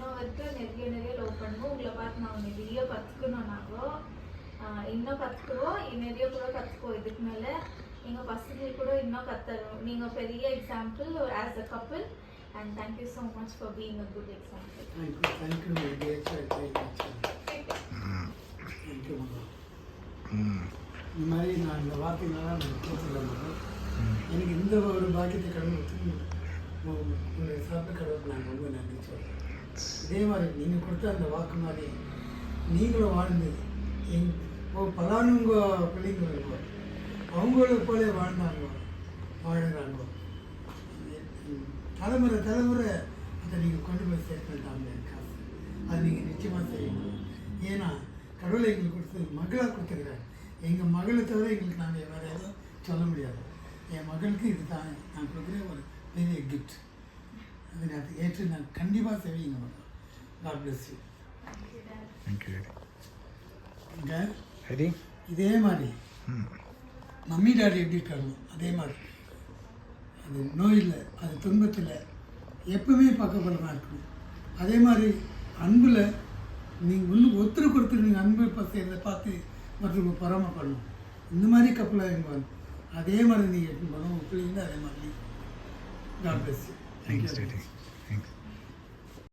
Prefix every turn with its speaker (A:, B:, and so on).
A: இன்னும் வரைக்கும் நிறைய லவ் பண்ணுவோம். உங்களை பார்த்து நாங்கள் நிறைய கற்றுக்கணும். நாங்கள் இன்னும் கற்றுக்குவோம், நிறைய கூட கற்றுக்குவோம். இதுக்கு மேலே எங்கள் பசங்களுக்கு கூட இன்னும் கற்றுறோம். நீங்கள் பெரிய example as a couple. And thank you so much for being a good example.
B: Thank you, my dear child. Thank you, Mama. இந்த மாதிரி நான் இந்த வார்த்தைகளால் நான் கூப்பிடலாம். எனக்கு இந்த ஒரு பாக்கியத்தை கடந்து உங்களுடைய சாப்பிட்ட கடவுளுக்கு நான் ரொம்ப நன்றி சொல்கிறேன். இதே மாதிரி நீங்கள் கொடுத்த அந்த வாக்கு மாதிரி நீங்களும் வாழ்ந்து பலானுங்க பிள்ளைங்க அவங்கள போல வாழ்ந்தாங்க வாழுறாங்க. தலைமுறை அதை நீங்கள் கொண்டு போய் சேர்த்துட்டாங்க. காசு அது நீங்கள் நிச்சயமாக செய்யணும். ஏன்னா கடவுளை எங்களுக்கு கொடுத்தது மகளாக கொடுத்துருக்காரு. எங்கள் மகளை தவிர எங்களுக்கு நாங்கள் வேறு எதுவும் சொல்ல முடியாது. என் மகளுக்கு இது தான் நான் கொடுக்குற ஒரு பெரிய கிஃப்ட். அதை நான் ஏற்று நான் கண்டிப்பாக செய்வீங்க மேடம். God bless you. இதே மாதிரி மம்மி டாடி எப்படி இருக்காங்க அதே மாதிரி அது நோயில் அது துன்பத்தில் எப்பவுமே பக்கபலமாக இருக்கணும். அதே மாதிரி அன்பில் நீங்கள் இன்னும் ஒருத்தருக்கு நீங்கள் அன்பு செய்கிறத பார்த்து மற்றவங்க பொறாமப்படணும். இந்த மாதிரி கப்பலாக இருப்பாங்க. அதே மாதிரி நீங்கள் எடுத்துன்னு போகணும். உங்கள் பிள்ளைங்க அதே மாதிரி. God bless you.
C: தேங்க்யூ.